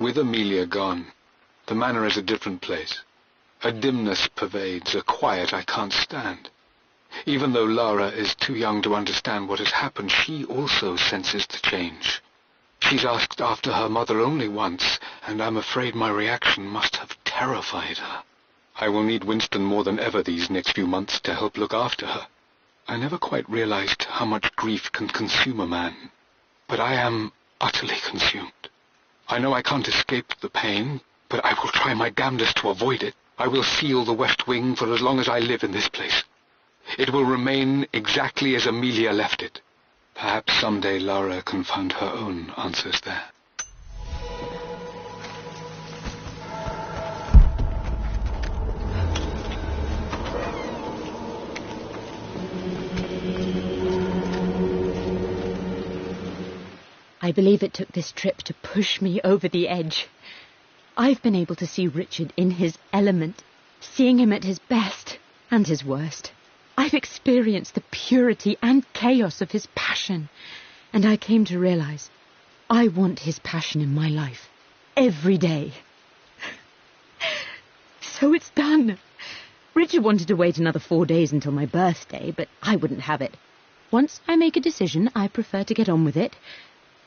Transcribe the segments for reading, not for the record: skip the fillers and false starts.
With Amelia gone, the manor is a different place. A dimness pervades, a quiet I can't stand. Even though Lara is too young to understand what has happened, she also senses the change. She's asked after her mother only once, and I'm afraid my reaction must have terrified her. I will need Winston more than ever these next few months to help look after her. I never quite realized how much grief can consume a man, but I am utterly consumed. I know I can't escape the pain, but I will try my damnedest to avoid it. I will seal the West Wing for as long as I live in this place. It will remain exactly as Amelia left it. Perhaps someday Lara can find her own answers there. I believe it took this trip to push me over the edge. I've been able to see Richard in his element, seeing him at his best and his worst. I've experienced the purity and chaos of his passion, and I came to realize I want his passion in my life every day. So it's done. Richard wanted to wait another 4 days until my birthday, but I wouldn't have it. Once I make a decision, I prefer to get on with it.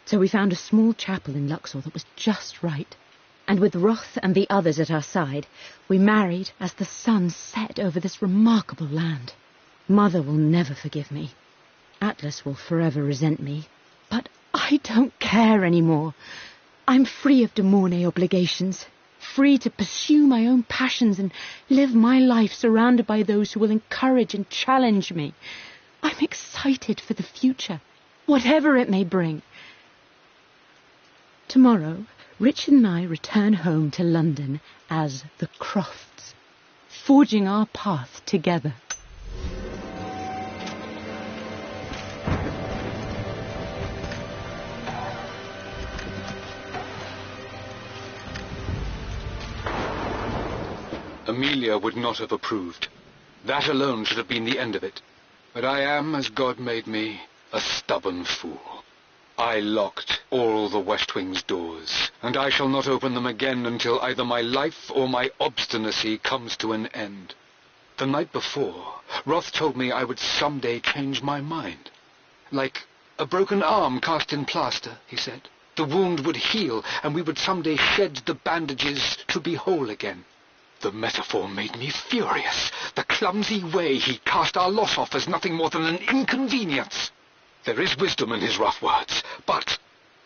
So we found a small chapel in Luxor that was just right. And with Roth and the others at our side, we married as the sun set over this remarkable land. Mother will never forgive me. Atlas will forever resent me. But I don't care anymore. I'm free of de Mornay obligations, free to pursue my own passions and live my life surrounded by those who will encourage and challenge me. I'm excited for the future, whatever it may bring. Tomorrow, Richard and I return home to London as the Crofts, forging our path together. Amelia would not have approved. That alone should have been the end of it. But I am, as God made me, a stubborn fool. I locked all the West Wing's doors, and I shall not open them again until either my life or my obstinacy comes to an end. The night before, Roth told me I would someday change my mind. Like a broken arm cast in plaster, he said. The wound would heal, and we would someday shed the bandages to be whole again. The metaphor made me furious. The clumsy way he cast our loss off as nothing more than an inconvenience. There is wisdom in his rough words, but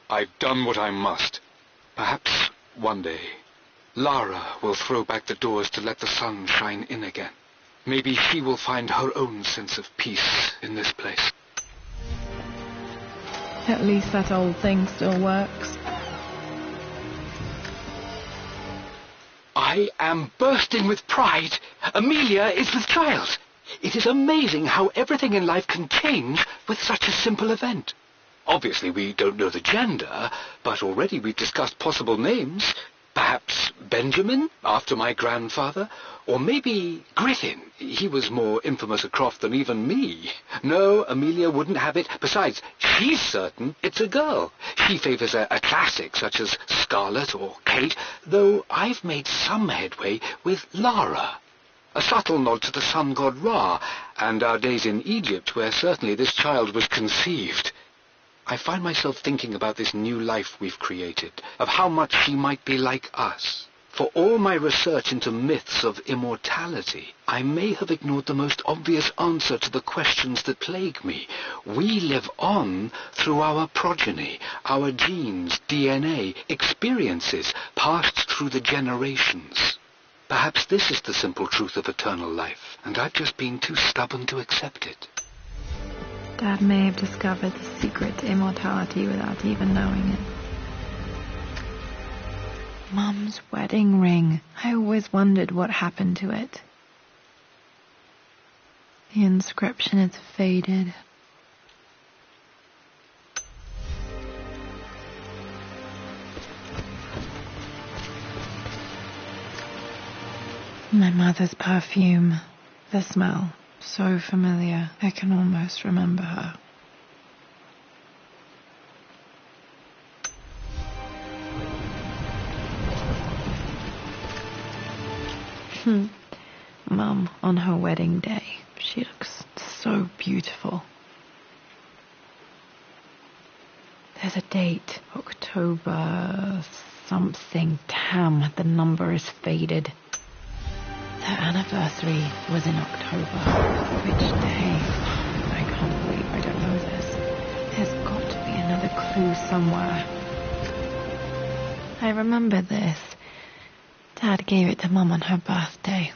I've done what I must. Perhaps one day Lara will throw back the doors to let the sun shine in again. Maybe she will find her own sense of peace in this place. At least that old thing still works. I am bursting with pride. Amelia is with child. It is amazing how everything in life can change with such a simple event. Obviously, we don't know the gender, but already we've discussed possible names. Perhaps Benjamin, after my grandfather, or maybe Griffin. He was more infamous a Croft than even me. No, Amelia wouldn't have it. Besides, she's certain it's a girl. She favours a classic such as Scarlet or Kate, though I've made some headway with Lara. A subtle nod to the sun god Ra, and our days in Egypt, where certainly this child was conceived. I find myself thinking about this new life we've created, of how much she might be like us. For all my research into myths of immortality, I may have ignored the most obvious answer to the questions that plague me. We live on through our progeny, our genes, DNA, experiences, passed through the generations. Perhaps this is the simple truth of eternal life, and I've just been too stubborn to accept it. Dad may have discovered the secret to immortality without even knowing it. Mum's wedding ring. I always wondered what happened to it. The inscription is faded. My mother's perfume. The smell. So familiar. I can almost remember her. Mum, on her wedding day, she looks so beautiful. There's a date, October something. Damn, the number is faded. Their anniversary was in October. Which day? I can't believe I don't know this. There's got to be another clue somewhere. I remember this. Dad gave it to Mum on her birthday.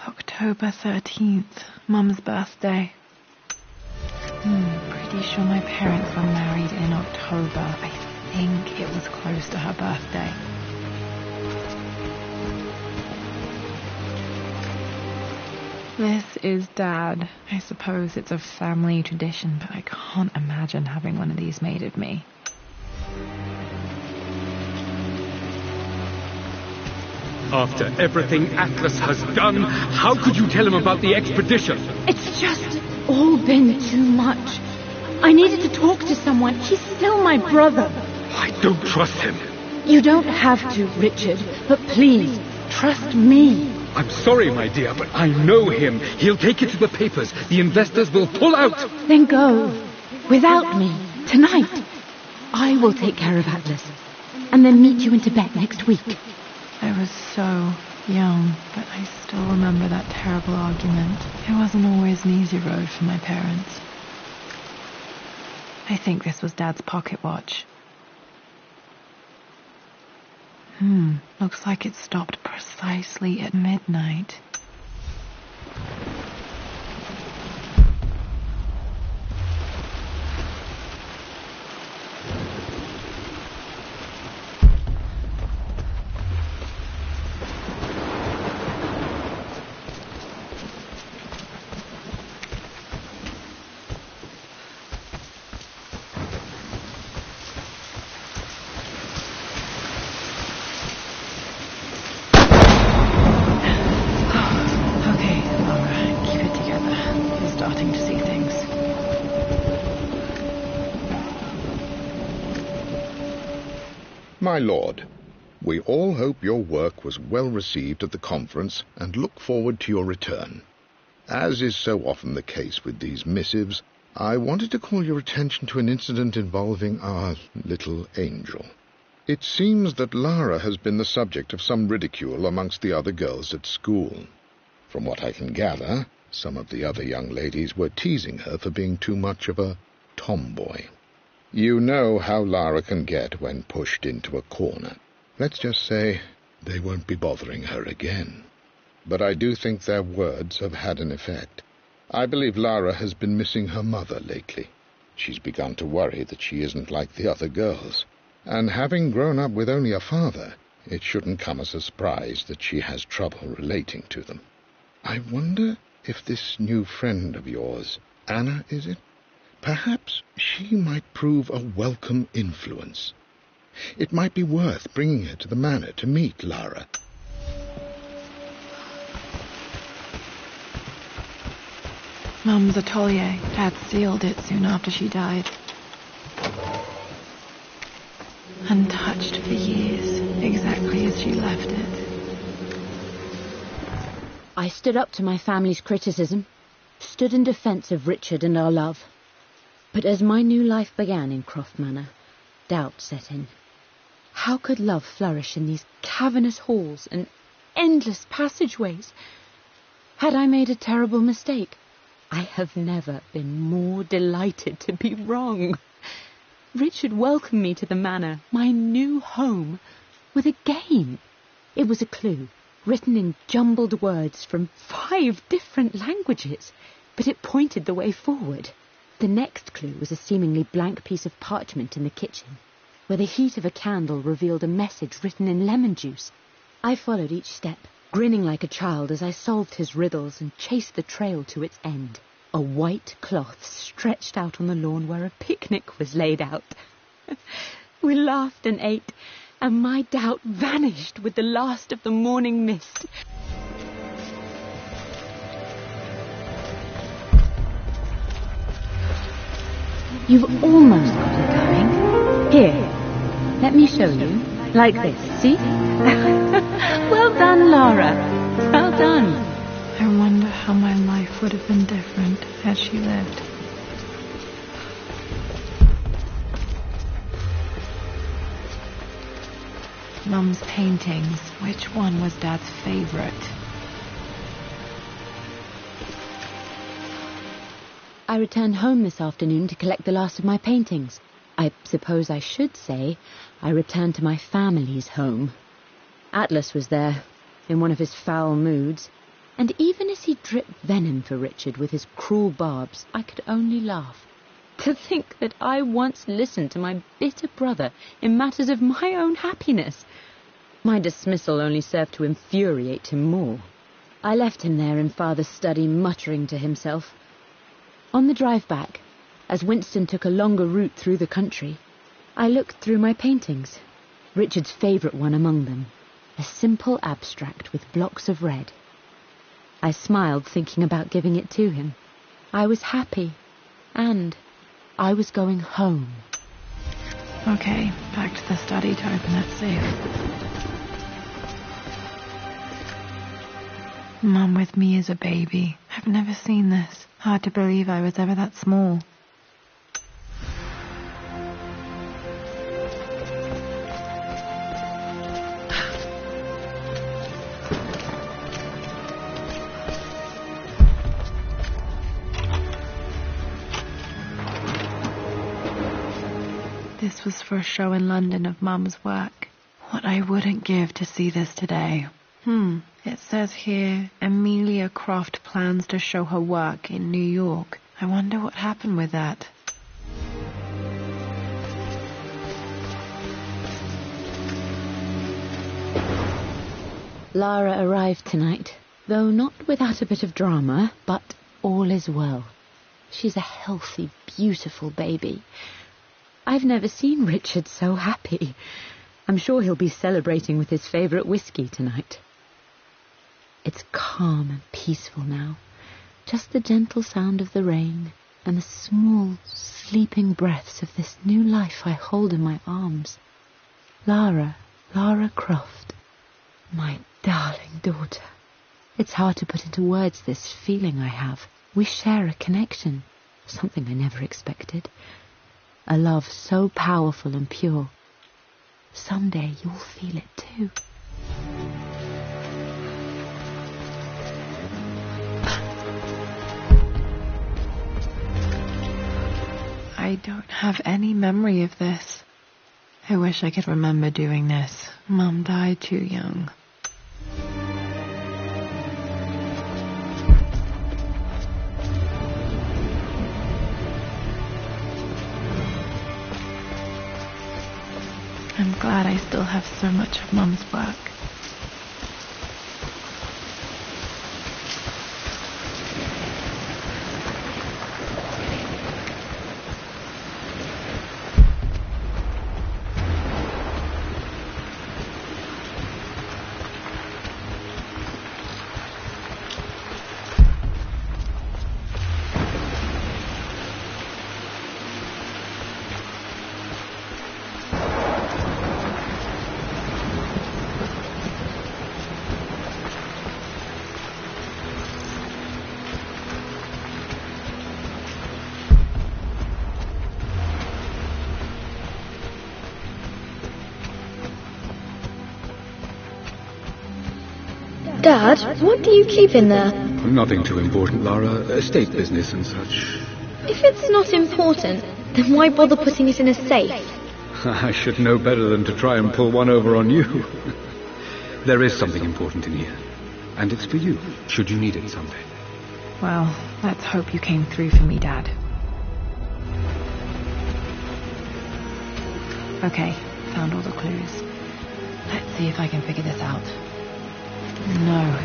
October 13th, Mum's birthday. Pretty sure my parents were married in October. I think it was close to her birthday. This is Dad. I suppose it's a family tradition, but I can't imagine having one of these made of me. After everything Atlas has done, how could you tell him about the expedition? It's just all been too much. I needed to talk to someone. He's still my brother. I don't trust him. You don't have to, Richard, but please, trust me. I'm sorry, my dear, but I know him. He'll take it to the papers. The investors will pull out. Then go. Without me. Tonight. I will take care of Atlas. And then meet you in Tibet next week. I was so young, but I still remember that terrible argument. It wasn't always an easy road for my parents. I think this was Dad's pocket watch. Looks like it stopped precisely at midnight. My lord, we all hope your work was well received at the conference and look forward to your return. As is so often the case with these missives, I wanted to call your attention to an incident involving our little angel. It seems that Lara has been the subject of some ridicule amongst the other girls at school. From what I can gather, some of the other young ladies were teasing her for being too much of a tomboy. You know how Lara can get when pushed into a corner. Let's just say they won't be bothering her again. But I do think their words have had an effect. I believe Lara has been missing her mother lately. She's begun to worry that she isn't like the other girls. And having grown up with only a father, it shouldn't come as a surprise that she has trouble relating to them. I wonder if this new friend of yours, Anna, is it? Perhaps she might prove a welcome influence. It might be worth bringing her to the manor to meet Lara. Mum's atelier. Dad sealed it soon after she died. Untouched for years, exactly as she left it. I stood up to my family's criticism, stood in defence of Richard and our love. But as my new life began in Croft Manor, doubt set in. How could love flourish in these cavernous halls and endless passageways? Had I made a terrible mistake? I have never been more delighted to be wrong. Richard welcomed me to the manor, my new home, with a game. It was a clue, written in jumbled words from 5 different languages, but it pointed the way forward. The next clue was a seemingly blank piece of parchment in the kitchen, where the heat of a candle revealed a message written in lemon juice. I followed each step, grinning like a child as I solved his riddles and chased the trail to its end. A white cloth stretched out on the lawn where a picnic was laid out. We laughed and ate, and my doubt vanished with the last of the morning mist. You've almost got it going. Here, let me show you. Like this, see? Well done, Lara. Well done. I wonder how my life would have been different had she lived. Mum's paintings. Which one was Dad's favorite? I returned home this afternoon to collect the last of my paintings. I suppose I should say I returned to my family's home. Atlas was there, in one of his foul moods, and even as he dripped venom for Richard with his cruel barbs, I could only laugh. To think that I once listened to my bitter brother in matters of my own happiness. My dismissal only served to infuriate him more. I left him there in Father's study, muttering to himself. On the drive back, as Winston took a longer route through the country, I looked through my paintings, Richard's favourite one among them, a simple abstract with blocks of red. I smiled, thinking about giving it to him. I was happy, and I was going home. Okay, back to the study to open that safe. Mum with me as a baby. I've never seen this. Hard to believe I was ever that small. This was for a show in London of Mum's work. What I wouldn't give to see this today. It says here, Amelia Croft plans to show her work in New York. I wonder what happened with that. Lara arrived tonight, though not without a bit of drama, but all is well. She's a healthy, beautiful baby. I've never seen Richard so happy. I'm sure he'll be celebrating with his favourite whiskey tonight. It's calm and peaceful now. Just the gentle sound of the rain and the small, sleeping breaths of this new life I hold in my arms. Lara Croft, my darling daughter. It's hard to put into words this feeling I have. We share a connection, something I never expected. A love so powerful and pure. Someday you'll feel it too. I don't have any memory of this. I wish I could remember doing this. Mum died too young. I'm glad I still have so much of Mum's work. Dad, what do you keep in there? Nothing too important, Lara. Estate business and such. If it's not important, then why bother putting it in a safe? I should know better than to try and pull one over on you. There is something important in here. And it's for you, should you need it someday. Well, let's hope you came through for me, Dad. Okay, found all the clues. Let's see if I can figure this out. No.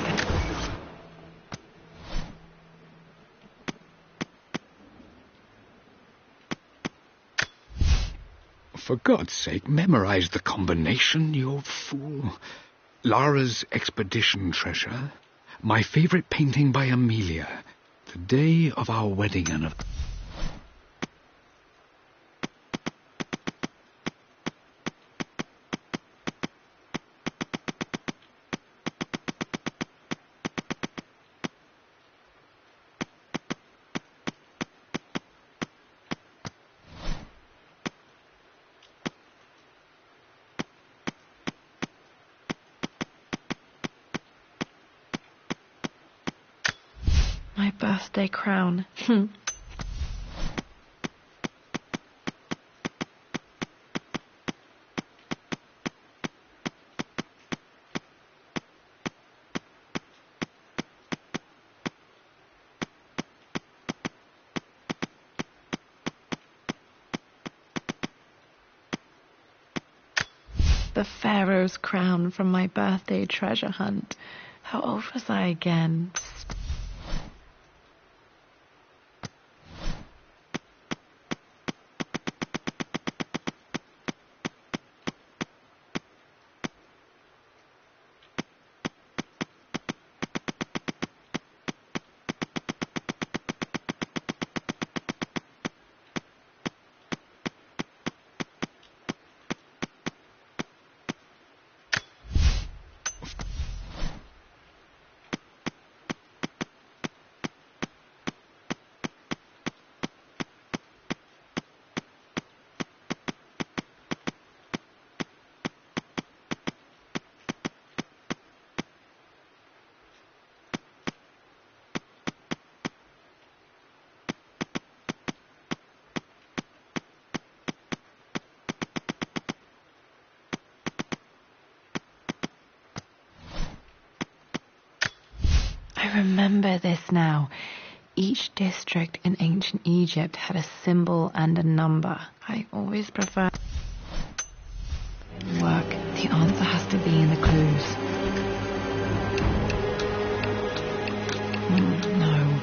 For God's sake, memorize the combination, you old fool. Lara's expedition treasure, my favourite painting by Amelia, the day of our wedding anniversary. My birthday crown. The Pharaoh's crown from my birthday treasure hunt. How old was I again? I remember this now. Each district in ancient Egypt had a symbol and a number. I always prefer work. The answer has to be in the clues. No,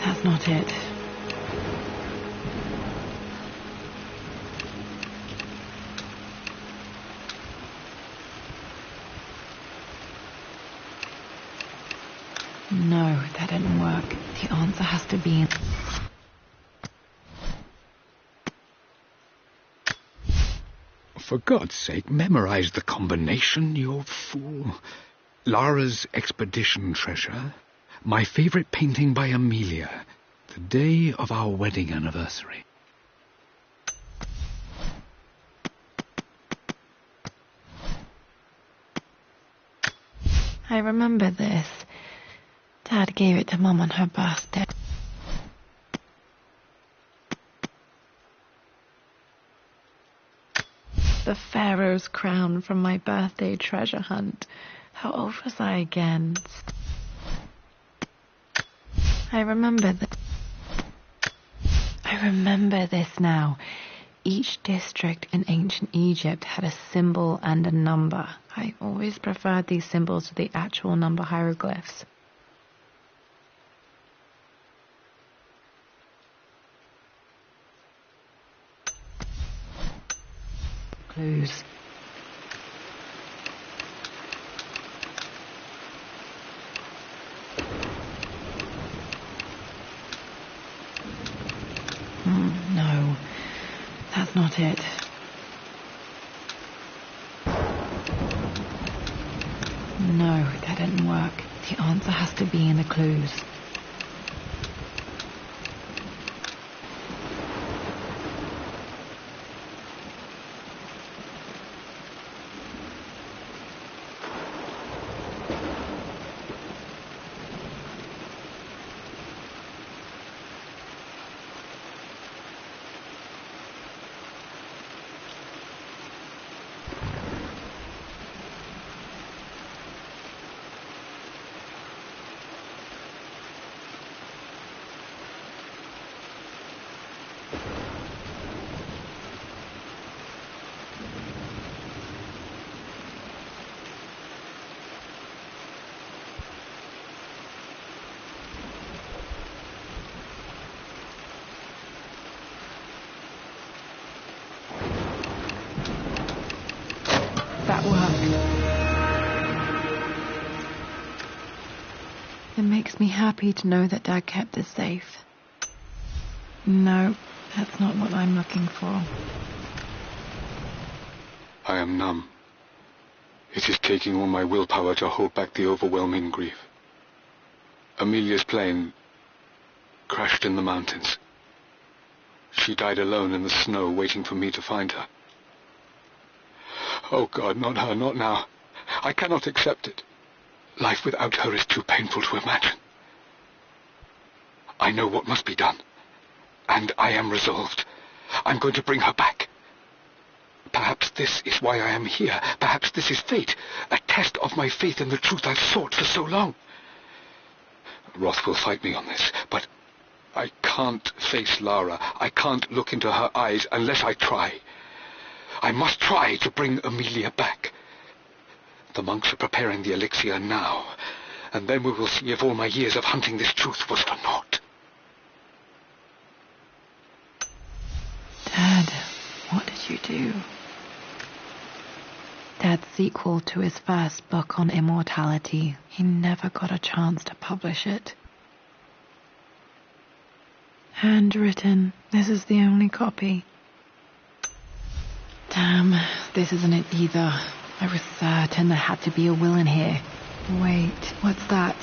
that's not it. No, that didn't work. The answer has to be in... For God's sake, memorize the combination, you old fool. Lara's expedition treasure, my favorite painting by Amelia, the day of our wedding anniversary. I remember this. Dad gave it to Mum on her birthday. The Pharaoh's crown from my birthday treasure hunt. How old was I again? I remember this now. Each district in ancient Egypt had a symbol and a number. I always preferred these symbols to the actual number hieroglyphs. Clues. No, that's not it. No, that didn't work. The answer has to be in the clues. That worked. It makes me happy to know that Dad kept it safe. No, that's not what I'm looking for. I am numb. It is taking all my willpower to hold back the overwhelming grief. Amelia's plane crashed in the mountains. She died alone in the snow, waiting for me to find her. Oh God, not her, not now. I cannot accept it. Life without her is too painful to imagine. I know what must be done. And I am resolved. I'm going to bring her back. Perhaps this is why I am here. Perhaps this is fate. A test of my faith in the truth I've sought for so long. Roth will fight me on this, but I can't face Lara. I can't look into her eyes unless I try. I must try to bring Amelia back. The monks are preparing the elixir now, and then we will see if all my years of hunting this truth was for naught. Dad, what did you do? Dad's sequel to his first book on immortality. He never got a chance to publish it. Handwritten. This is the only copy. Damn, this isn't it either. I was certain there had to be a will in here. Wait, what's that?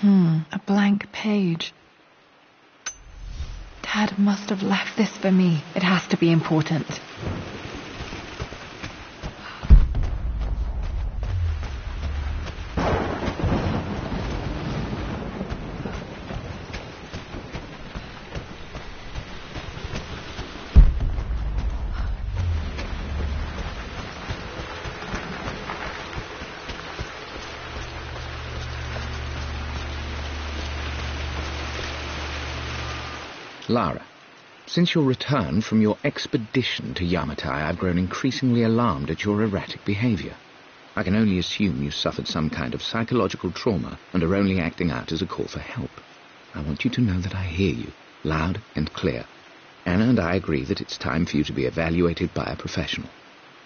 A blank page. Dad must have left this for me. It has to be important. Lara, since your return from your expedition to Yamatai, I've grown increasingly alarmed at your erratic behavior. I can only assume you suffered some kind of psychological trauma and are only acting out as a call for help. I want you to know that I hear you, loud and clear. Anna and I agree that it's time for you to be evaluated by a professional.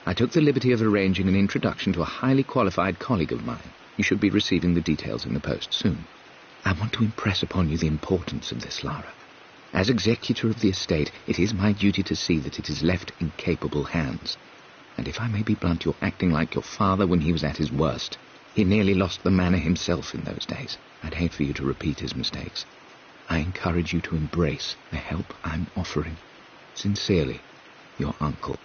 I took the liberty of arranging an introduction to a highly qualified colleague of mine. You should be receiving the details in the post soon. I want to impress upon you the importance of this, Lara. As executor of the estate, it is my duty to see that it is left in capable hands. And if I may be blunt, you're acting like your father when he was at his worst. He nearly lost the manor himself in those days. I'd hate for you to repeat his mistakes. I encourage you to embrace the help I'm offering. Sincerely, your uncle.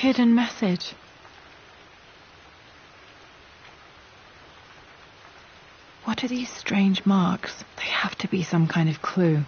Hidden message. What are these strange marks? They have to be some kind of clue.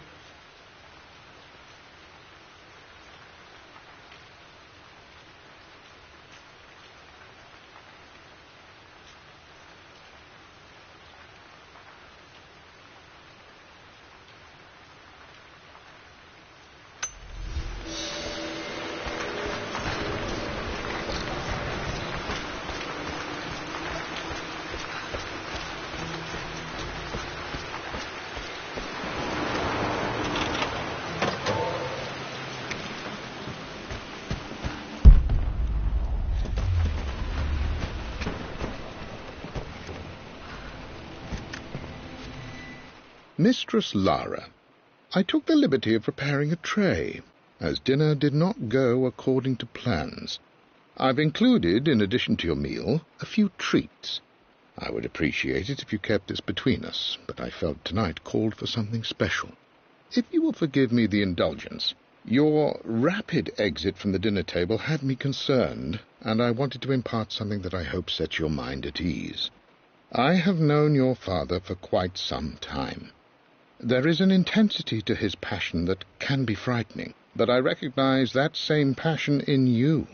Mistress Lara, I took the liberty of preparing a tray, as dinner did not go according to plans. I've included, in addition to your meal, a few treats. I would appreciate it if you kept this between us, but I felt tonight called for something special. If you will forgive me the indulgence, your rapid exit from the dinner table had me concerned, and I wanted to impart something that I hope sets your mind at ease. I have known your father for quite some time. There is an intensity to his passion that can be frightening, but I recognize that same passion in you.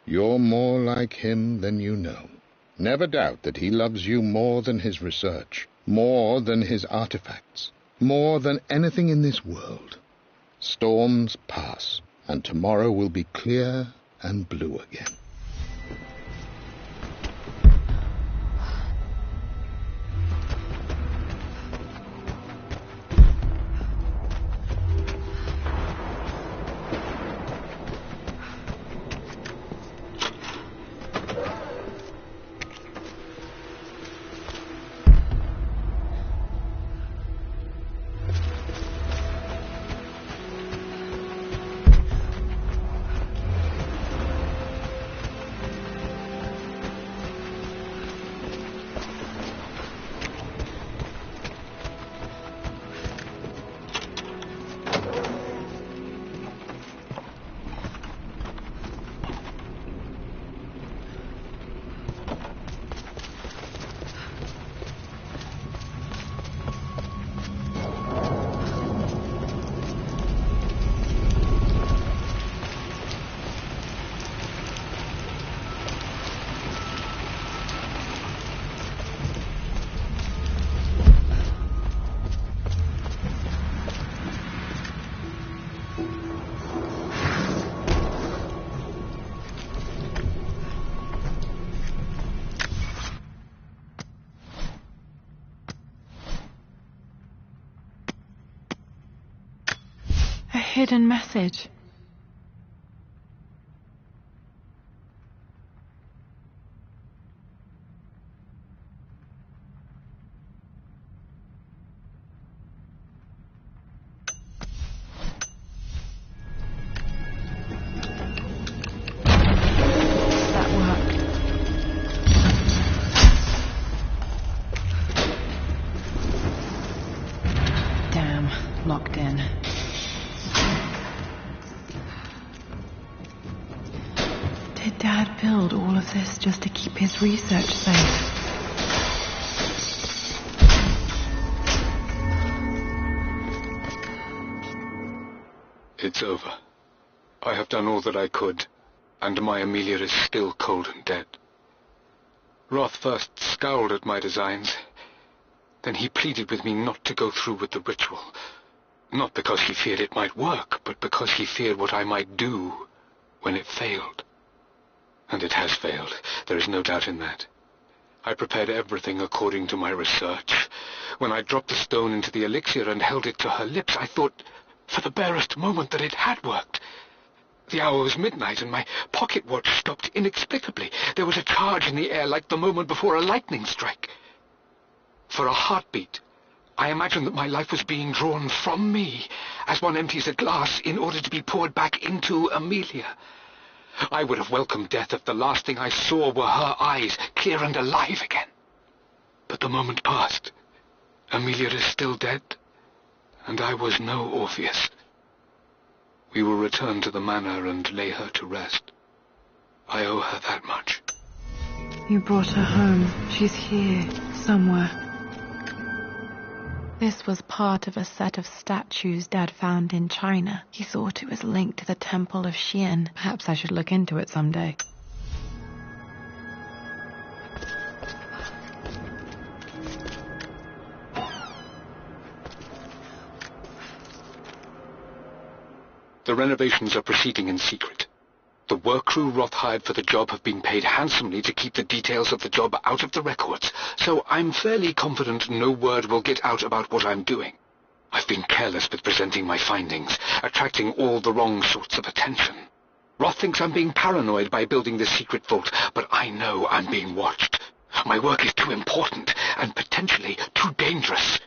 You're more like him than you know. Never doubt that he loves you more than his research, more than his artifacts, more than anything in this world. Storms pass, and tomorrow will be clear and blue again. hidden message. That worked. Damn, locked in. Did Dad build all of this just to keep his research safe? It's over. I have done all that I could, and my Amelia is still cold and dead. Roth first scowled at my designs. Then he pleaded with me not to go through with the ritual. Not because he feared it might work, but because he feared what I might do when it failed. And it has failed. There is no doubt in that. I prepared everything according to my research. When I dropped the stone into the elixir and held it to her lips, I thought for the barest moment that it had worked. The hour was midnight, and my pocket watch stopped inexplicably. There was a charge in the air like the moment before a lightning strike. For a heartbeat, I imagined that my life was being drawn from me, as one empties a glass in order to be poured back into Amelia. I would have welcomed death if the last thing I saw were her eyes, clear and alive again. But the moment passed. Amelia is still dead, and I was no Orpheus. We will return to the manor and lay her to rest. I owe her that much. You brought her home. She's here, somewhere. This was part of a set of statues Dad found in China. He thought it was linked to the Temple of Xian. Perhaps I should look into it someday. The renovations are proceeding in secret. The work crew Roth hired for the job have been paid handsomely to keep the details of the job out of the records, so I'm fairly confident no word will get out about what I'm doing. I've been careless with presenting my findings, attracting all the wrong sorts of attention. Roth thinks I'm being paranoid by building this secret vault, but I know I'm being watched. My work is too important and potentially too dangerous.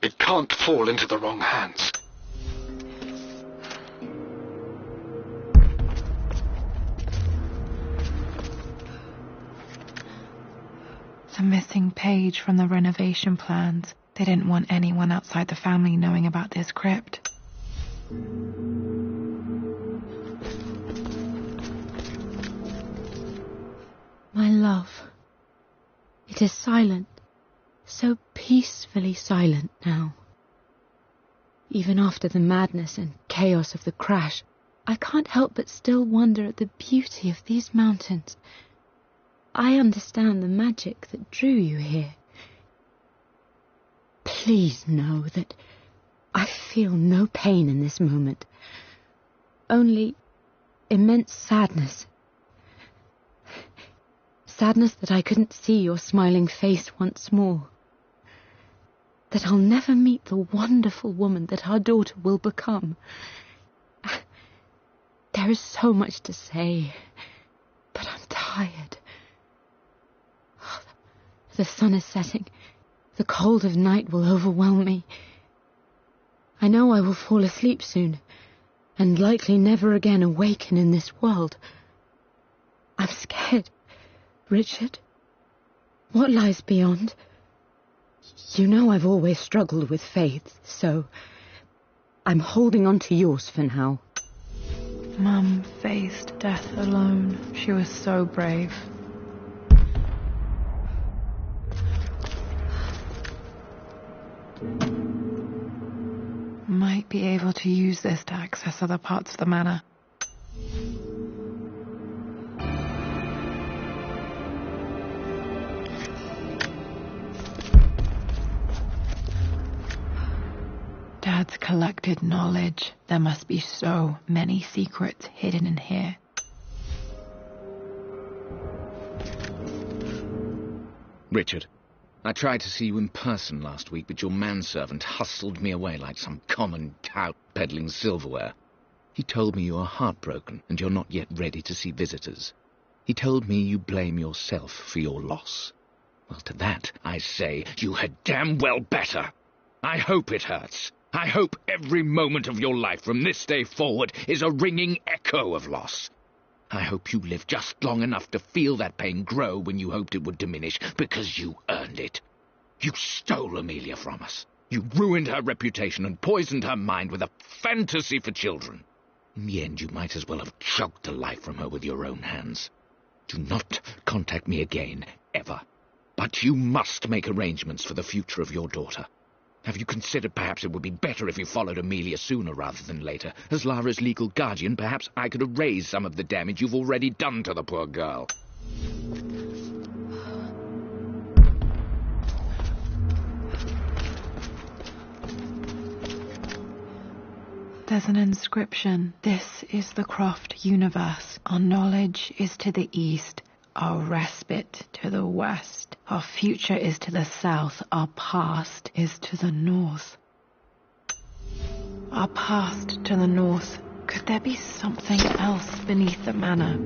It can't fall into the wrong hands. The missing page from the renovation plans. They didn't want anyone outside the family knowing about this crypt. My love, it is silent, so peacefully silent now. Even after the madness and chaos of the crash, I can't help but still wonder at the beauty of these mountains. I understand the magic that drew you here. Please know that I feel no pain in this moment, only immense sadness. Sadness that I couldn't see your smiling face once more. That I'll never meet the wonderful woman that our daughter will become. There is so much to say, but I'm tired. The sun is setting. The cold of night will overwhelm me. I know I will fall asleep soon, and likely never again awaken in this world. I'm scared. Richard, what lies beyond? You know I've always struggled with faith, so I'm holding on to yours for now. Mum faced death alone. She was so brave. Might be able to use this to access other parts of the manor. Dad's collected knowledge. There must be so many secrets hidden in here. Richard, I tried to see you in person last week, but your manservant hustled me away like some common tout peddling silverware. He told me you are heartbroken and you're not yet ready to see visitors. He told me you blame yourself for your loss. Well, to that, I say, you had damn well better. I hope it hurts. I hope every moment of your life from this day forward is a ringing echo of loss. I hope you live just long enough to feel that pain grow when you hoped it would diminish, because you earned it. You stole Amelia from us. You ruined her reputation and poisoned her mind with a fantasy for children. In the end, you might as well have choked the life from her with your own hands. Do not contact me again, ever. But you must make arrangements for the future of your daughter. Have you considered perhaps it would be better if you followed Amelia sooner rather than later? As Lara's legal guardian, perhaps I could erase some of the damage you've already done to the poor girl. There's an inscription. This is the Croft universe. Our knowledge is to the east, our respite to the west. Our future is to the south, our past is to the north. Our past to the north. Could there be something else beneath the manor?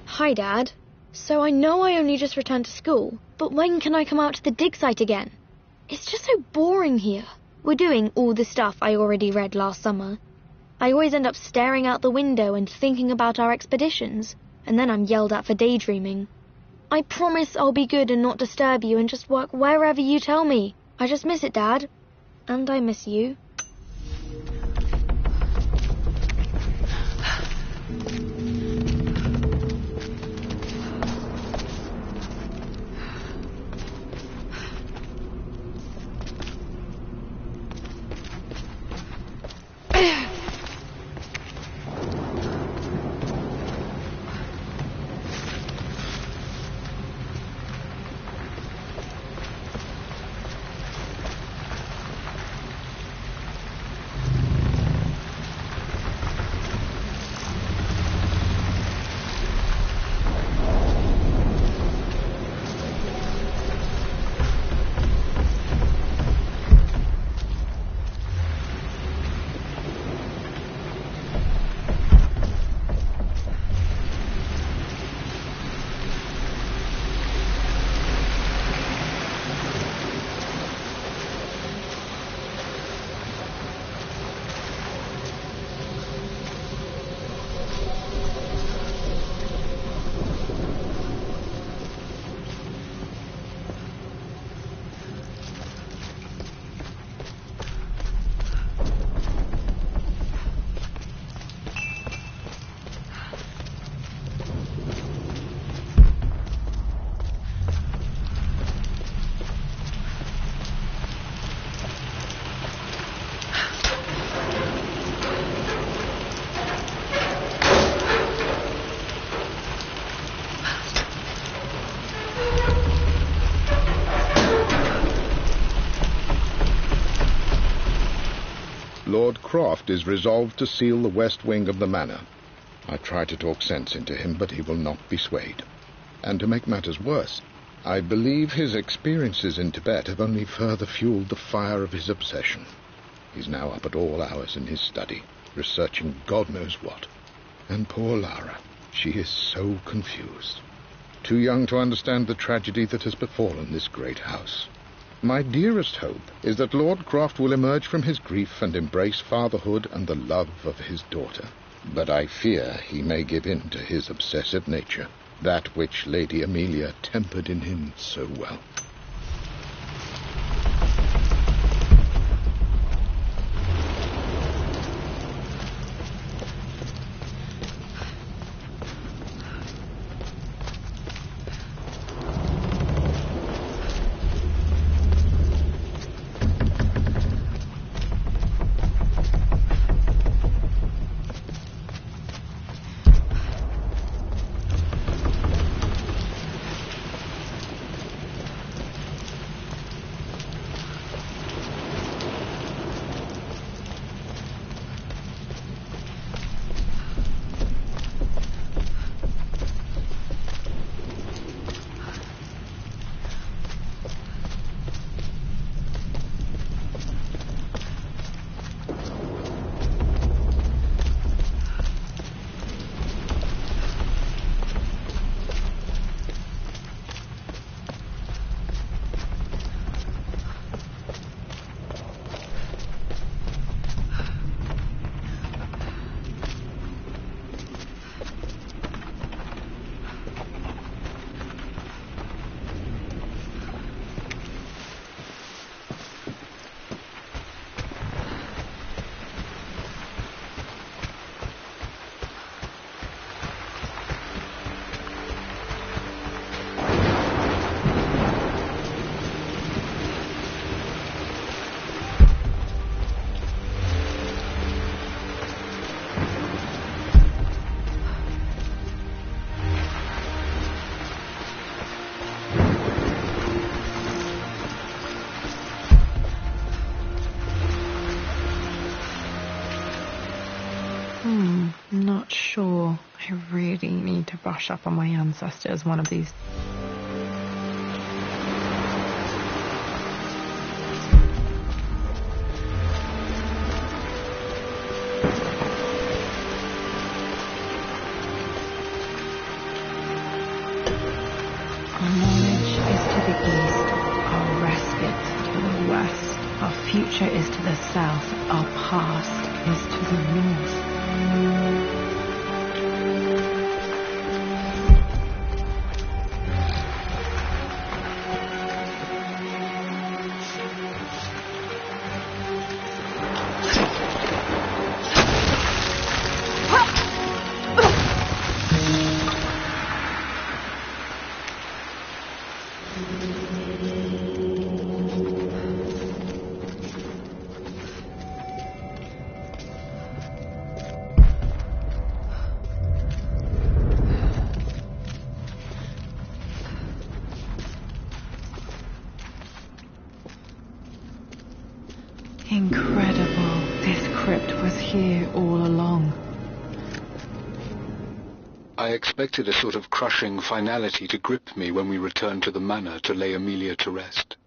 Hi, Dad. So I know I only just returned to school, but when can I come out to the dig site again? It's just so boring here. We're doing all the stuff I already read last summer. I always end up staring out the window and thinking about our expeditions, and then I'm yelled at for daydreaming. I promise I'll be good and not disturb you and just work wherever you tell me. I just miss it, Dad. And I miss you. Lord Croft is resolved to seal the west wing of the manor. I try to talk sense into him, but he will not be swayed. And to make matters worse, I believe his experiences in Tibet have only further fueled the fire of his obsession. He's now up at all hours in his study, researching God knows what. And poor Lara, she is so confused. Too young to understand the tragedy that has befallen this great house. My dearest hope is that Lord Croft will emerge from his grief and embrace fatherhood and the love of his daughter. But I fear he may give in to his obsessive nature, that which Lady Amelia tempered in him so well. I really need to brush up on my ancestors one of these. Our knowledge is to the east, our respite to the west, our future is to the south, our past is to the north. Incredible. This crypt was here all along. I expected a sort of crushing finality to grip me when we returned to the manor to lay Amelia to rest.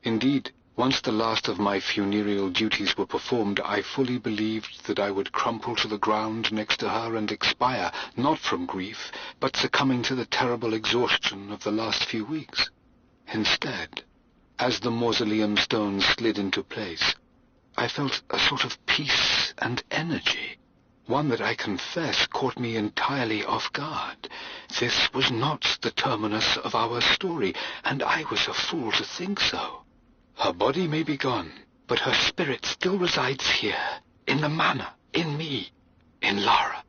Indeed, once the last of my funereal duties were performed, I fully believed that I would crumple to the ground next to her and expire, not from grief, but succumbing to the terrible exhaustion of the last few weeks. Instead, as the mausoleum stones slid into place, I felt a sort of peace and energy, one that I confess caught me entirely off guard. This was not the terminus of our story, and I was a fool to think so. Her body may be gone, but her spirit still resides here, in the manor, in me, in Lara.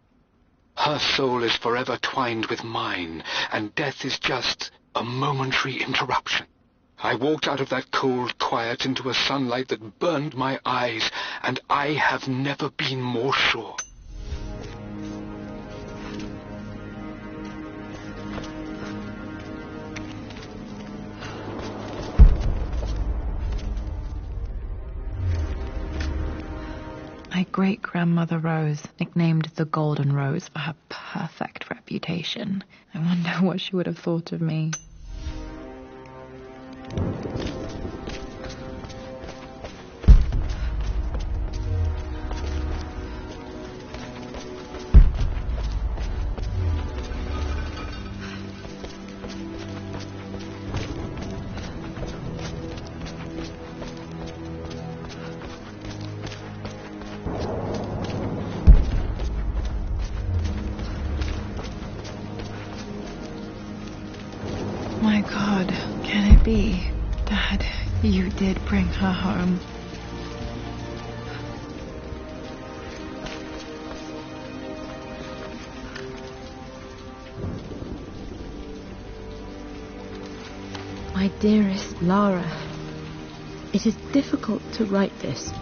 Her soul is forever twined with mine, and death is just a momentary interruption. I walked out of that cold quiet into a sunlight that burned my eyes, and I have never been more sure. My great-grandmother Rose, nicknamed the Golden Rose for her perfect reputation. I wonder what she would have thought of me. My God, can it be? Dad, you did bring her home. My dearest Lara, it is difficult to write this,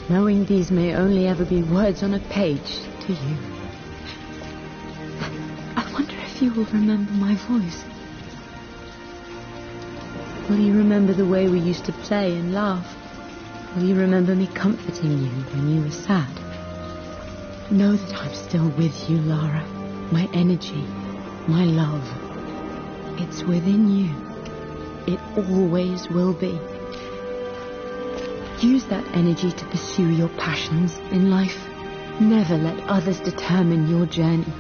knowing these may only ever be words on a page to you. I wonder if you will remember my voice. Will you remember the way we used to play and laugh? Will you remember me comforting you when you were sad? Know that I'm still with you, Lara. My energy, my love. It's within you. It always will be. Use that energy to pursue your passions in life. Never let others determine your journey.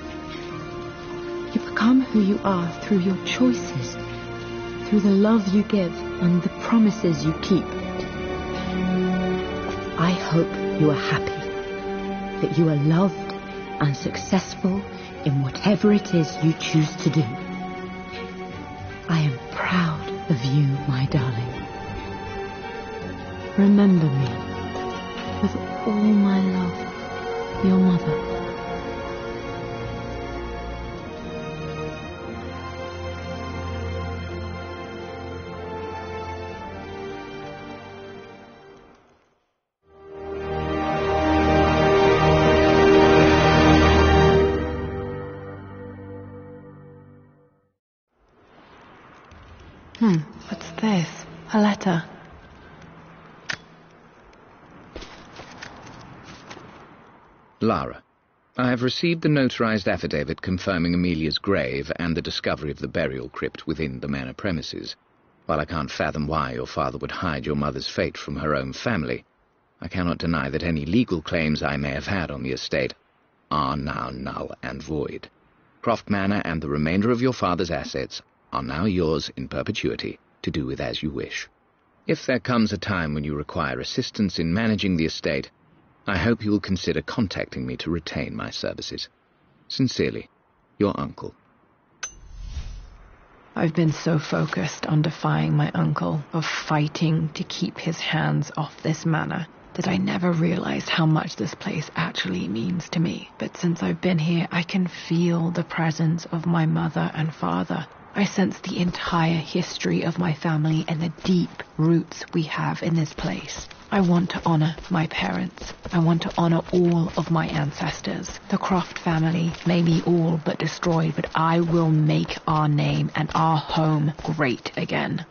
You become who you are through your choices, through the love you give and the promises you keep. I hope you are happy, that you are loved and successful in whatever it is you choose to do. I am proud of you, my darling. Remember me with all my love, your mother. What's this? A letter. Lara, I have received the notarized affidavit confirming Amelia's grave and the discovery of the burial crypt within the manor premises. While I can't fathom why your father would hide your mother's fate from her own family, I cannot deny that any legal claims I may have had on the estate are now null and void. Croft Manor and the remainder of your father's assets are now yours in perpetuity, to do with as you wish. If there comes a time when you require assistance in managing the estate, I hope you will consider contacting me to retain my services. Sincerely, your uncle. I've been so focused on defying my uncle, of fighting to keep his hands off this manor, that I never realized how much this place actually means to me. But since I've been here, I can feel the presence of my mother and father. I sense the entire history of my family and the deep roots we have in this place. I want to honor my parents. I want to honor all of my ancestors. The Croft family may be all but destroyed, but I will make our name and our home great again.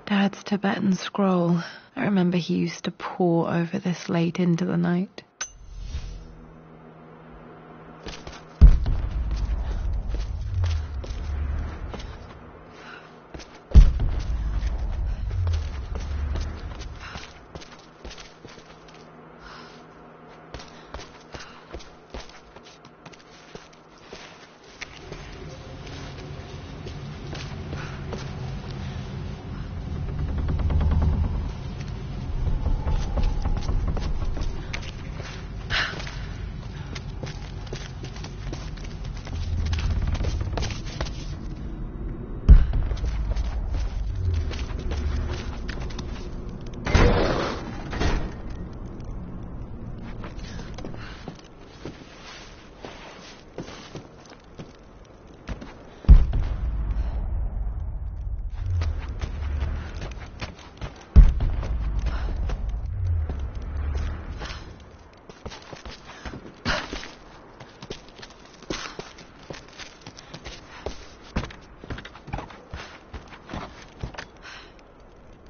Dad's Tibetan scroll. I remember he used to pore over this late into the night.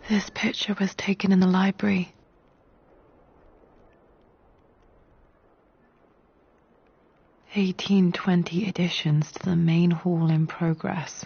This picture was taken in the library. (1820) additions to the main hall in progress.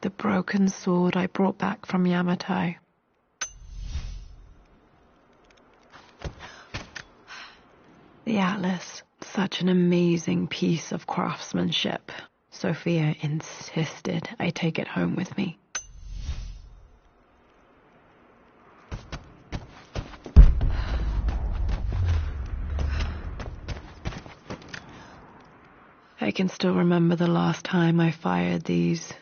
the broken sword I brought back from Yamatai. The atlas, such an amazing piece of craftsmanship. Sophia insisted I take it home with me. I can still remember the last time I fired these